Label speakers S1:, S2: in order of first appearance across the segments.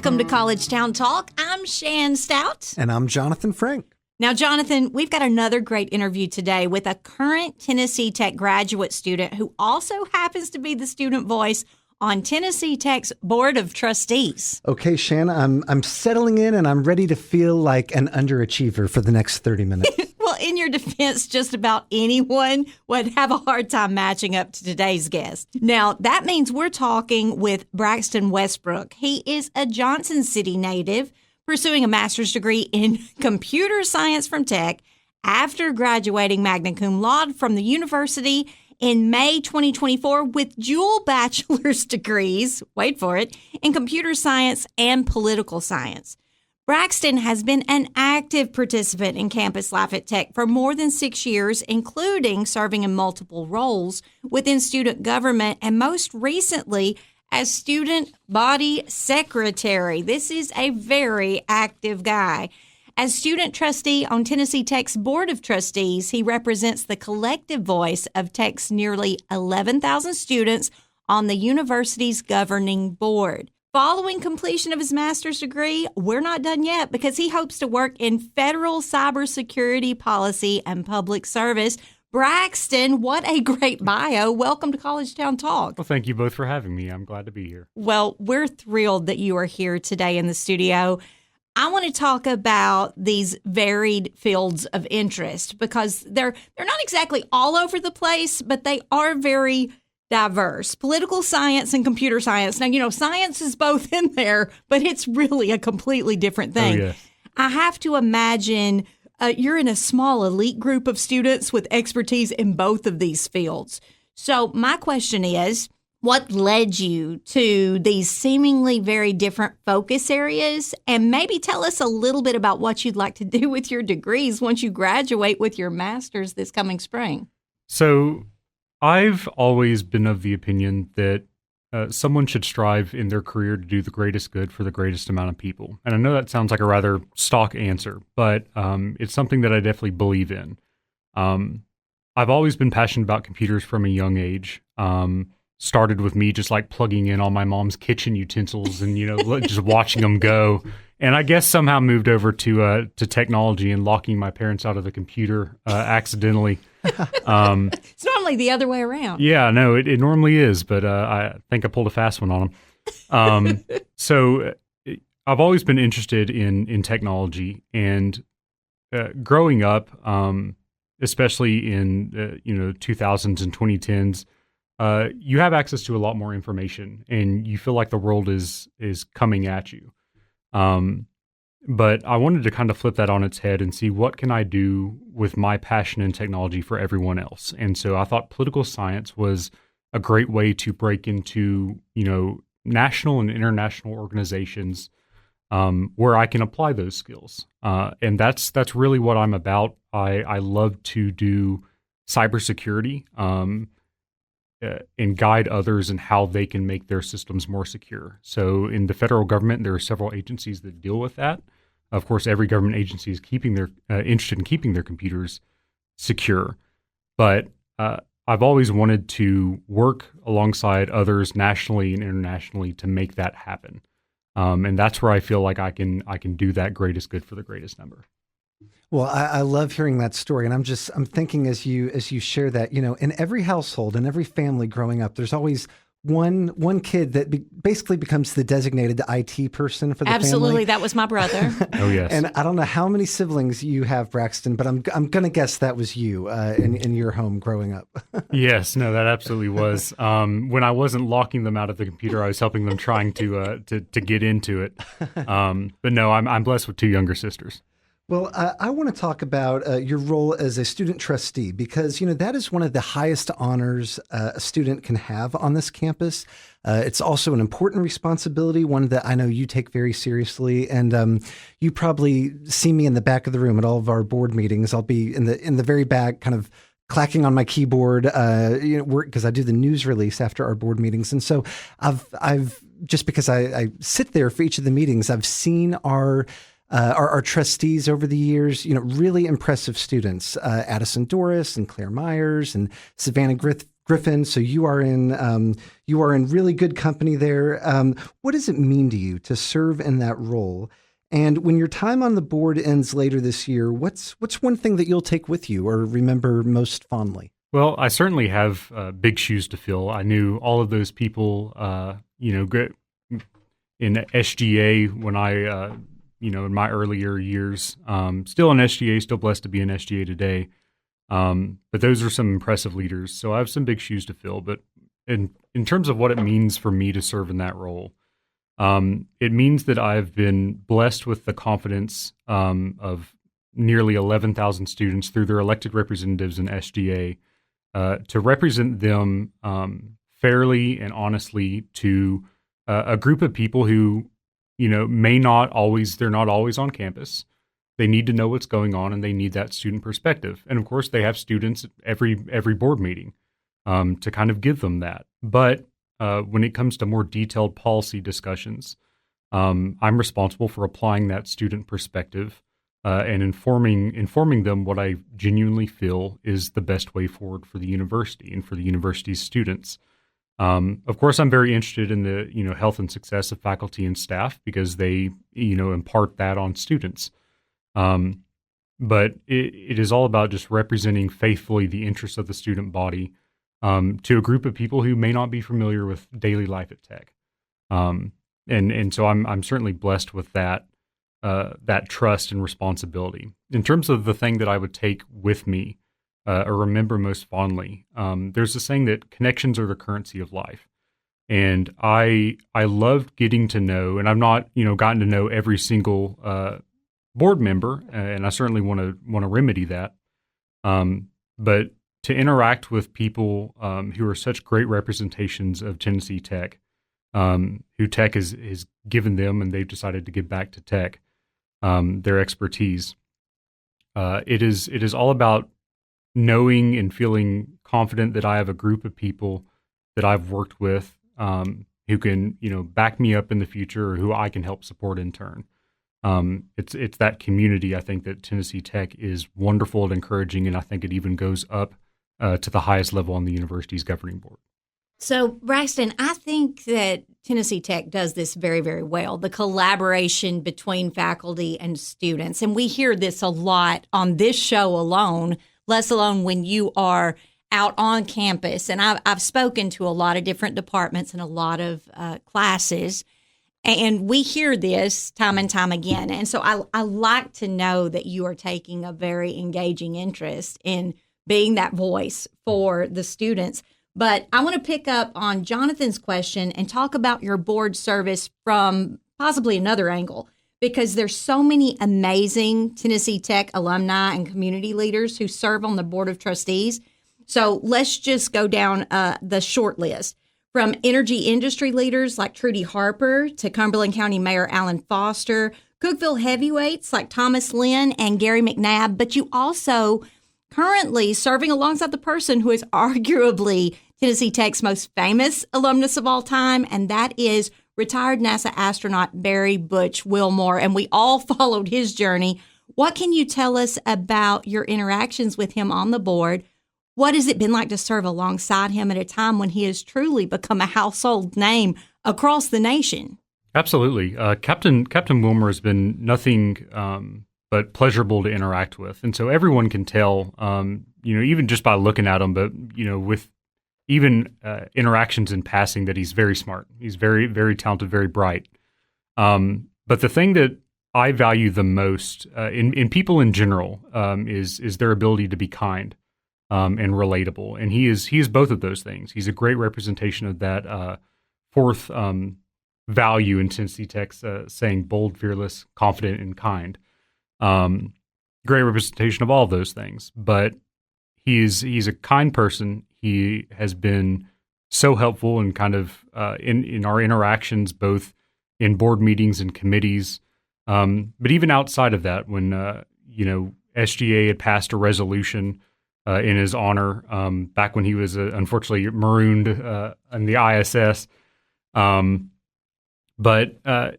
S1: Welcome to College Town Talk. I'm Shan Stout.
S2: And I'm Jonathan Frank.
S1: Now, Jonathan, we've got another great interview today with a current Tennessee Tech graduate student who also happens to be the student voice on Tennessee Tech's Board of Trustees.
S2: Okay, Shan, I'm settling in and I'm ready to feel like an underachiever for the next 30 minutes.
S1: Well, in your defense, just about anyone would have a hard time matching up to today's guest. Now, that means we're talking with Braxton Westbrook. He is a Johnson City native, pursuing a master's degree in computer science from Tech after graduating magna cum laude from the university in May 2024 with dual bachelor's degrees, wait for it, in computer science and political science. Braxton has been an active participant in campus life at Tech for more than 6 years, including serving in multiple roles within student government and most recently as student body secretary. This is a very active guy. As student trustee on Tennessee Tech's Board of Trustees, he represents the collective voice of Tech's nearly 11,000 students on the university's governing board. Following completion of his master's degree, we're not done yet because he hopes to work in federal cybersecurity policy and public service. Braxton, what a great bio. Welcome to College Town Talk.
S3: Well, thank you both for having me. I'm glad to be here.
S1: Well, we're thrilled that you are here today in the studio. I want to talk about these varied fields of interest because they're not exactly all over the place, but they are very diverse. Political science and computer science. Now, science is both in there, but it's really a completely different thing.
S3: Oh, yes.
S1: I have to imagine you're in a small elite group of students with expertise in both of these fields. So my question is, what led you to these seemingly very different focus areas? And maybe tell us a little bit about what you'd like to do with your degrees once you graduate with your master's this coming spring.
S3: So I've always been of the opinion that someone should strive in their career to do the greatest good for the greatest amount of people. And I know that sounds like a rather stock answer, but it's something that I definitely believe in. I've always been passionate about computers from a young age. Started with me just like plugging in all my mom's kitchen utensils and, just watching them go. And I guess somehow moved over to technology and locking my parents out of the computer accidentally.
S1: It's normally the other way around.
S3: Yeah, no, it normally is, but I think I pulled a fast one on them. So I've always been interested in technology, and growing up, especially in 2000s and 2010s, you have access to a lot more information, and you feel like the world is coming at you. But I wanted to kind of flip that on its head and see what can I do with my passion in technology for everyone else. And so I thought political science was a great way to break into, national and international organizations where I can apply those skills. And that's really what I'm about. I love to do cybersecurity and guide others in how they can make their systems more secure. So in the federal government, there are several agencies that deal with that. Of course, every government agency is interested in keeping their computers secure. But I've always wanted to work alongside others nationally and internationally to make that happen. And that's where I feel like I can do that greatest good for the greatest number.
S2: Well, I love hearing that story, and I'm thinking as you share that, in every household, in every family growing up, there's always one kid that basically becomes the designated IT person for the family.
S1: Absolutely, that was my brother.
S3: Oh yes.
S2: And I don't know how many siblings you have, Braxton, but I'm gonna guess that was you in your home growing up.
S3: Yes, no, that absolutely was. When I wasn't locking them out of the computer, I was helping them trying to get into it. But no, I'm blessed with two younger sisters.
S2: Well, I want to talk about your role as a student trustee because, that is one of the highest honors a student can have on this campus. It's also an important responsibility, one that I know you take very seriously. And you probably see me in the back of the room at all of our board meetings. I'll be in the very back, kind of clacking on my keyboard, because I do the news release after our board meetings. And so I've just because I sit there for each of the meetings, I've seen our trustees over the years, really impressive students, Addison Doris and Claire Myers and Savannah Griffin, so you are in really good company there. What does it mean to you to serve in that role? And when your time on the board ends later this year, what's one thing that you'll take with you or remember most fondly?
S3: Well, I certainly have big shoes to fill. I knew all of those people, in SGA when I, in my earlier years. Still in SGA, still blessed to be in SGA today. But those are some impressive leaders. So I have some big shoes to fill. But in terms of what it means for me to serve in that role, it means that I've been blessed with the confidence of nearly 11,000 students through their elected representatives in SGA to represent them fairly and honestly to a group of people who, they're not always on campus. They need to know what's going on, and they need that student perspective. And of course, they have students at every board meeting to kind of give them that. But when it comes to more detailed policy discussions, I'm responsible for applying that student perspective and informing them what I genuinely feel is the best way forward for the university and for the university's students. Of course, I'm very interested in the health and success of faculty and staff because they impart that on students. But it is all about just representing faithfully the interests of the student body to a group of people who may not be familiar with daily life at Tech. And so I'm certainly blessed with that trust and responsibility. In terms of the thing that I would take with me or remember most fondly, there's a saying that connections are the currency of life. And I loved getting to know, and I've not gotten to know every single board member, and I certainly want to remedy that. But to interact with people who are such great representations of Tennessee Tech, who Tech has given them, and they've decided to give back to Tech their expertise. It is all about knowing and feeling confident that I have a group of people that I've worked with who can back me up in the future, or who I can help support in turn. It's that community. I think that Tennessee Tech is wonderful and encouraging, and I think it even goes up to the highest level on the university's governing board.
S1: So, Braxton, I think that Tennessee Tech does this very, very well, the collaboration between faculty and students. And we hear this a lot on this show alone, less alone when you are out on campus. And I've spoken to a lot of different departments and a lot of classes, and we hear this time and time again. And so I like to know that you are taking a very engaging interest in being that voice for the students. But I want to pick up on Jonathan's question and talk about your board service from possibly another angle, because there's so many amazing Tennessee Tech alumni and community leaders who serve on the Board of Trustees. So let's just go down the short list. From energy industry leaders like Trudy Harper to Cumberland County Mayor Alan Foster, Cookeville heavyweights like Thomas Lynn and Gary McNabb, but you also currently serving alongside the person who is arguably Tennessee Tech's most famous alumnus of all time, and that is retired NASA astronaut Barry Butch Wilmore, and we all followed his journey. What can you tell us about your interactions with him on the board? What has it been like to serve alongside him at a time when he has truly become a household name across the nation?
S3: Absolutely. Captain Wilmer has been nothing but pleasurable to interact with. And so everyone can tell, even just by looking at him, but, with even interactions in passing, that he's very smart. He's very, very talented, very bright. But the thing that I value the most in people in general is their ability to be kind and relatable. And he is both of those things. He's a great representation of that fourth value in Tennessee Tech's saying bold, fearless, confident, and kind. Great representation of all of those things. But he's a kind person. He has been so helpful and kind of in our interactions, both in board meetings and committees. But even outside of that, when SGA had passed a resolution in his honor back when he was unfortunately marooned in the ISS. But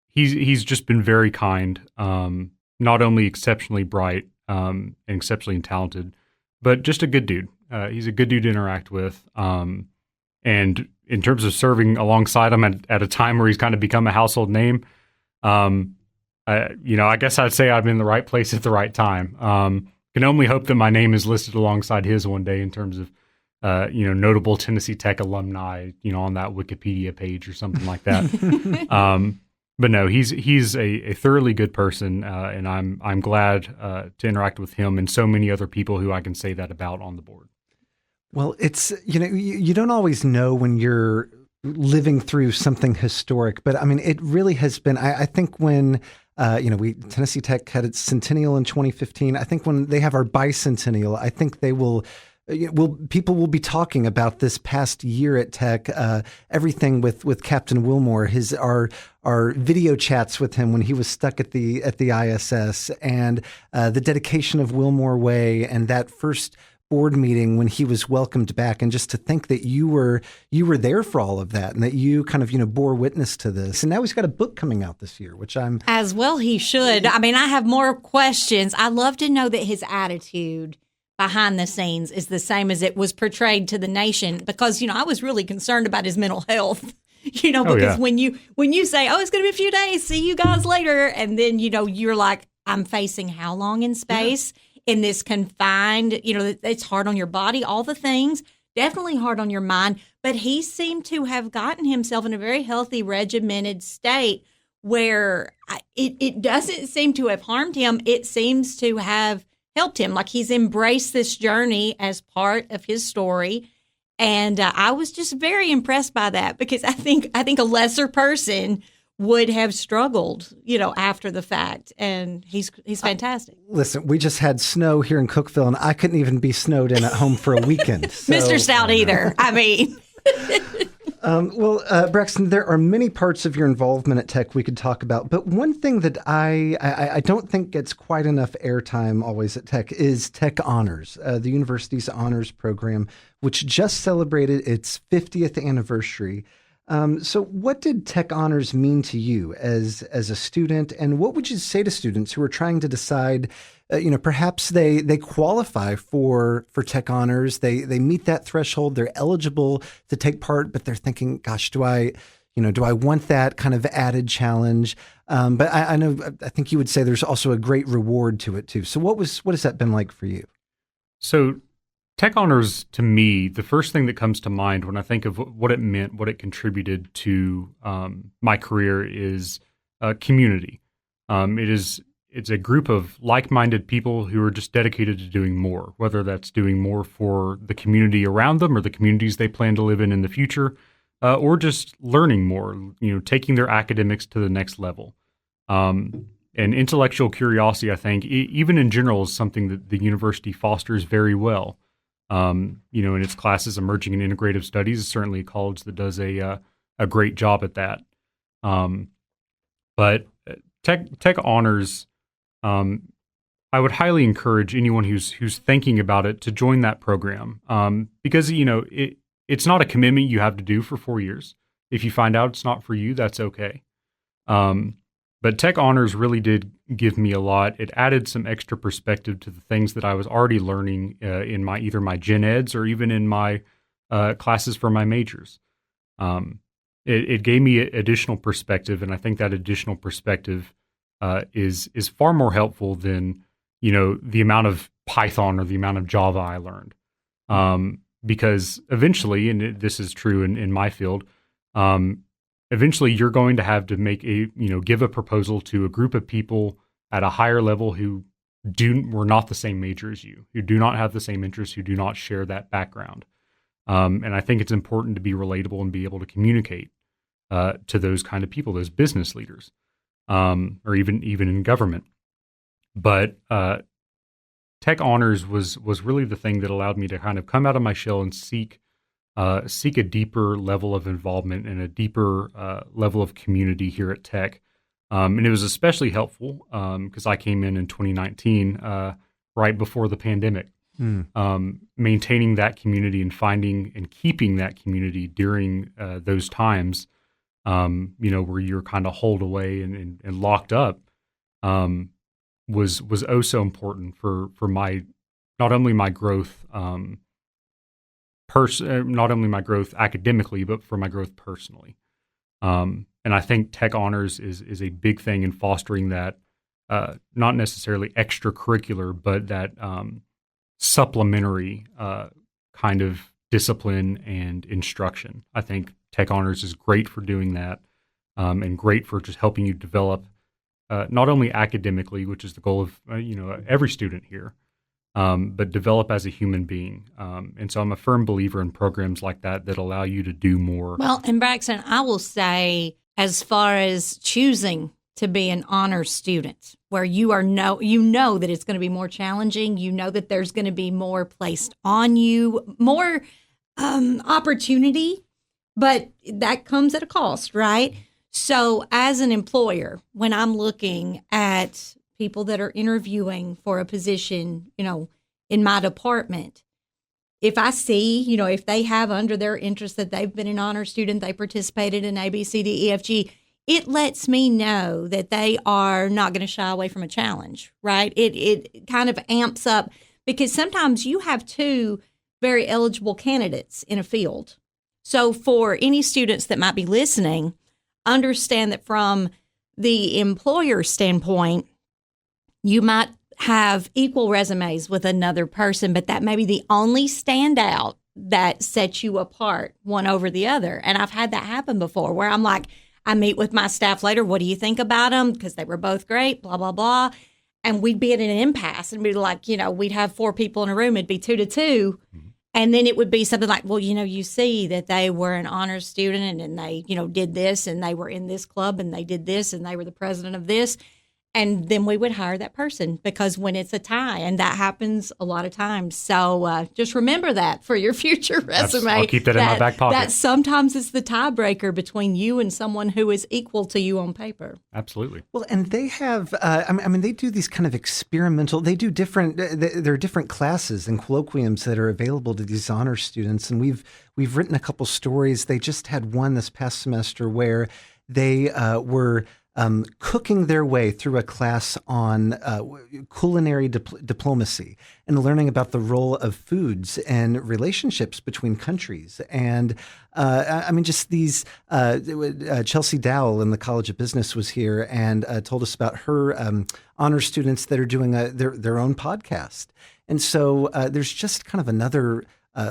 S3: he's just been very kind, not only exceptionally bright and exceptionally talented, but just a good dude. he's a good dude to interact with. And in terms of serving alongside him at a time where he's kind of become a household name, I guess I'd say I'm in the right place at the right time. Can only hope that my name is listed alongside his one day in terms of, notable Tennessee Tech alumni, on that Wikipedia page or something like that. But no, he's a thoroughly good person, and I'm glad to interact with him and so many other people who I can say that about on the board.
S2: Well, it's, you don't always know when you're living through something historic, but I mean, it really has been, I think when, Tennessee Tech had its centennial in 2015. I think when they have our bicentennial, I think they people will be talking about this past year at Tech, everything with Captain Wilmore, our video chats with him when he was stuck at the ISS, and the dedication of Wilmore Way, and that first board meeting when he was welcomed back, and just to think that you were there for all of that, and that you kind of bore witness to this. And now he's got a book coming out this year, which I'm
S1: as well. He should. I mean, I have more questions. I love to know that his attitude behind the scenes is the same as it was portrayed to the nation, because I was really concerned about his mental health. Because when you say, "Oh, it's going to be a few days, see you guys later," and then you're like, "I'm facing how long in space?" Yeah. In this confined, it's hard on your body, all the things, definitely hard on your mind. But he seemed to have gotten himself in a very healthy, regimented state where it doesn't seem to have harmed him. It seems to have helped him. Like, he's embraced this journey as part of his story. And I was just very impressed by that, because I think a lesser person would have struggled, after the fact. And he's fantastic.
S2: Listen, we just had snow here in Cookeville, and I couldn't even be snowed in at home for a weekend. So,
S1: Mr. Stout either. I mean.
S2: Braxton, there are many parts of your involvement at Tech we could talk about, but one thing that I don't think gets quite enough airtime always at Tech is Tech Honors, the university's honors program, which just celebrated its 50th anniversary. So what did Tech Honors mean to you as a student, and what would you say to students who are trying to decide, perhaps they qualify for Tech Honors, they meet that threshold, they're eligible to take part, but they're thinking, gosh, do I want that kind of added challenge? But I think you would say there's also a great reward to it too. So what has that been like for you?
S3: So Tech Honors, to me, the first thing that comes to mind when I think of what it meant, what it contributed to my career, is community. It's a group of like-minded people who are just dedicated to doing more, whether that's doing more for the community around them or the communities they plan to live in the future, or just learning more, taking their academics to the next level. And intellectual curiosity, I think, even in general, is something that the university fosters very well. In its classes, emerging and integrative studies is certainly a college that does a great job at that. But Tech Honors, I would highly encourage anyone who's thinking about it to join that program, because it's not a commitment you have to do for 4 years. If you find out it's not for you, that's okay. But Tech Honors really did give me a lot. It added some extra perspective to the things that I was already learning in either my gen eds or even in my classes for my majors. It gave me additional perspective, and I think that additional perspective is far more helpful than the amount of Python or the amount of Java I learned. Because eventually, and this is true in my field, eventually you're going to have to give a proposal to a group of people at a higher level who were not the same major as you, who do not have the same interests, who do not share that background. And I think it's important to be relatable and be able to communicate to those kind of people, those business leaders, or even in government. But Tech Honors was really the thing that allowed me to kind of come out of my shell and seek a deeper level of involvement and a deeper level of community here at Tech. And it was especially helpful because I came in 2019, right before the pandemic. Maintaining that community and finding and keeping that community during those times, where you're kind of holed away and locked up, was oh so important for my, not only my growth not only my growth academically, but for my growth personally. And I think Tech Honors is a big thing in fostering that, not necessarily extracurricular, but that supplementary kind of discipline and instruction. I think Tech Honors is great for doing that, and great for just helping you develop not only academically, which is the goal of every student here, but develop as a human being. And so I'm a firm believer in programs like that allow you to do more.
S1: Well, and Braxton, I will say, as far as choosing to be an honors student, where you know that it's going to be more challenging, you know that there's going to be more placed on you, more opportunity, but that comes at a cost, right? So as an employer, when I'm looking at people that are interviewing for a position, in my department, if I see, if they have under their interest that they've been an honor student, they participated in A, B, C, D, E, F, G, it lets me know that they are not going to shy away from a challenge, right? It kind of amps up, because sometimes you have two very eligible candidates in a field. So for any students that might be listening, understand that from the employer standpoint, you might have equal resumes with another person, but that may be the only standout that sets you apart one over the other. And I've had that happen before, where I'm like, I meet with my staff later, what do you think about them? Because they were both great, blah, blah, blah. And we'd be at an impasse and be like, we'd have 4 people in a room, it'd be 2 to 2. Mm-hmm. And then it would be something like, well, you see that they were an honors student and they, did this, and they were in this club and they did this and they were the president of this. And then we would hire that person, because when it's a tie, and that happens a lot of times. So just remember that for your future resume.
S3: I'll keep that in my back pocket.
S1: That sometimes it's the tiebreaker between you and someone who is equal to you on paper.
S3: Absolutely.
S2: Well, and they have, they do these kind of experimental, there are different classes and colloquiums that are available to these honor students. And we've written a couple stories. They just had one this past semester where they were cooking their way through a class on culinary diplomacy and learning about the role of foods and relationships between countries. And just these, Chelsea Dowell in the College of Business was here and told us about her honor students that are doing their own podcast. And so there's just kind of another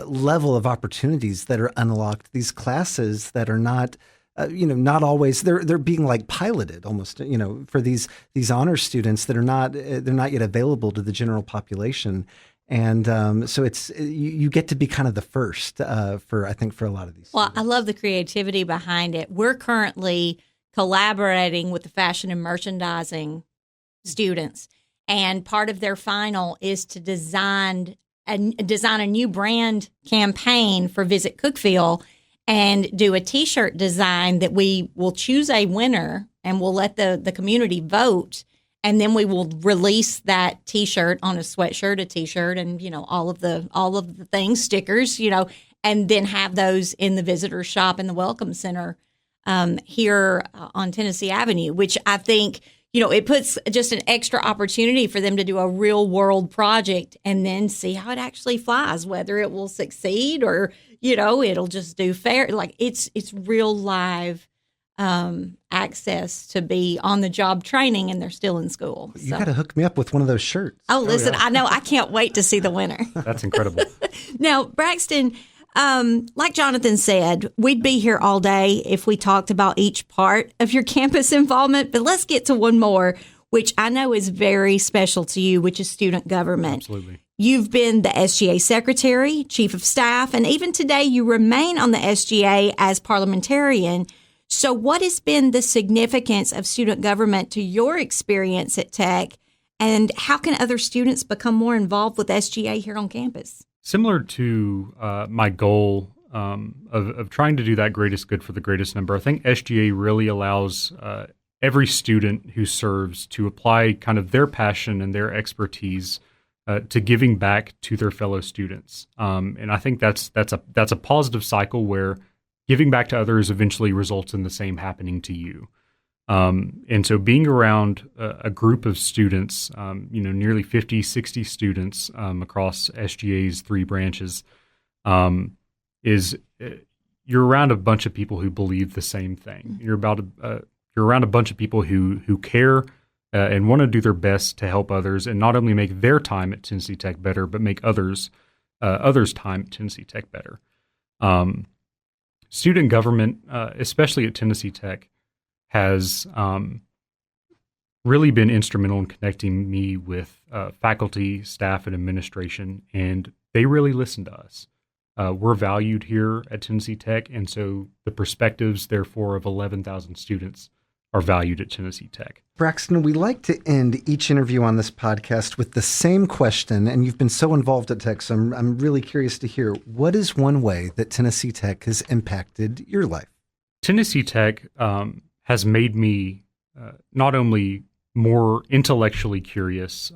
S2: level of opportunities that are unlocked. These classes that are not not always, they're being like piloted almost, for these honor students that they're not yet available to the general population. And so you get to be kind of the first I think for a lot of these.
S1: Well,
S2: students.
S1: I love the creativity behind it. We're currently collaborating with the fashion and merchandising students, and part of their final is to design a new brand campaign for Visit Cookeville, and do a T-shirt design that we will choose a winner, and we'll let the community vote, and then we will release that T-shirt on a sweatshirt, a T-shirt, and all of the things, stickers, and then have those in the visitor shop in the Welcome Center here on Tennessee Avenue, which I think it puts just an extra opportunity for them to do a real world project and then see how it actually flies, whether it will succeed or it'll just do fair. Like it's real live access to be on the job training, and they're still in school.
S2: You got to hook me up with one of those shirts.
S1: Oh, listen, yeah. I know. I can't wait to see the winner.
S3: That's incredible.
S1: Now, Braxton, like Jonathan said, we'd be here all day if we talked about each part of your campus involvement, but let's get to one more, which I know is very special to you, which is student government.
S3: Absolutely.
S1: You've been the SGA secretary, chief of staff, and even today you remain on the SGA as parliamentarian. So what has been the significance of student government to your experience at Tech, and how can other students become more involved with SGA here on campus?
S3: Similar to my goal of trying to do that greatest good for the greatest number, I think SGA really allows every student who serves to apply kind of their passion and their expertise to giving back to their fellow students. And I think that's a positive cycle where giving back to others eventually results in the same happening to you. And so being around a group of students, nearly 50, 60 students across SGA's 3 branches, is you're around a bunch of people who believe the same thing. You're around a bunch of people who care and want to do their best to help others, and not only make their time at Tennessee Tech better, but make others' time at Tennessee Tech better. Student government, especially at Tennessee Tech, has really been instrumental in connecting me with faculty, staff, and administration, and they really listen to us. We're valued here at Tennessee Tech, and so the perspectives, therefore, of 11,000 students are valued at Tennessee Tech.
S2: Braxton, we like to end each interview on this podcast with the same question, and you've been so involved at Tech, so I'm really curious to hear, what is one way that Tennessee Tech has impacted your life? Tennessee
S3: Tech has made me not only more intellectually curious,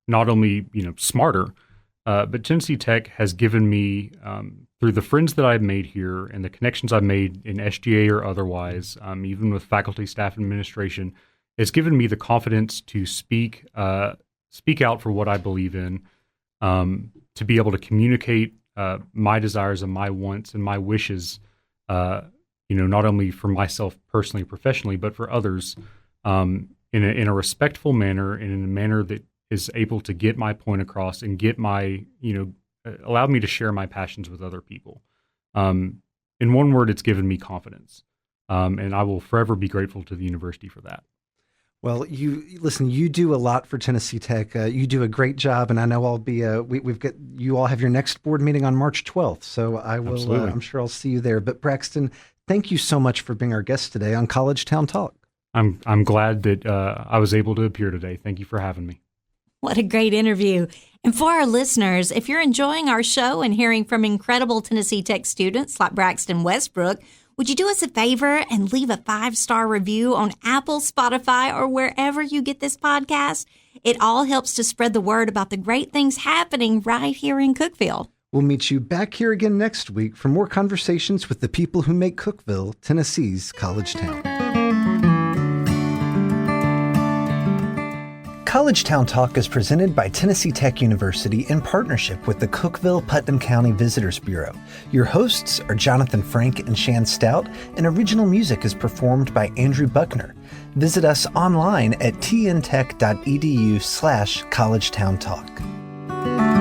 S3: not only smarter, but Tennessee Tech has given me, through the friends that I've made here and the connections I've made in SGA or otherwise, even with faculty, staff, and administration, it's given me the confidence to speak out for what I believe in, to be able to communicate my desires and my wants and my wishes, not only for myself personally, professionally, but for others, in a respectful manner and in a manner that is able to get my point across and get my, allowed me to share my passions with other people. In one word, it's given me confidence. And I will forever be grateful to the university for that.
S2: Well, you do a lot for Tennessee Tech. You do a great job, and I know I'll be. You all have your next board meeting on March 12th, so I will. I'm sure I'll see you there. But Braxton, thank you so much for being our guest today on College Town Talk.
S3: I'm glad that I was able to appear today. Thank you for having me.
S1: What a great interview. And for our listeners, if you're enjoying our show and hearing from incredible Tennessee Tech students like Braxton Westbrook, would you do us a favor and leave a 5-star review on Apple, Spotify, or wherever you get this podcast? It all helps to spread the word about the great things happening right here in Cookeville.
S2: We'll meet you back here again next week for more conversations with the people who make Cookeville, Tennessee's college town. College Town Talk is presented by Tennessee Tech University in partnership with the Cookeville-Putnam County Visitors Bureau. Your hosts are Jonathan Frank and Shan Stout, and original music is performed by Andrew Buckner. Visit us online at tntech.edu/collegetowntalk.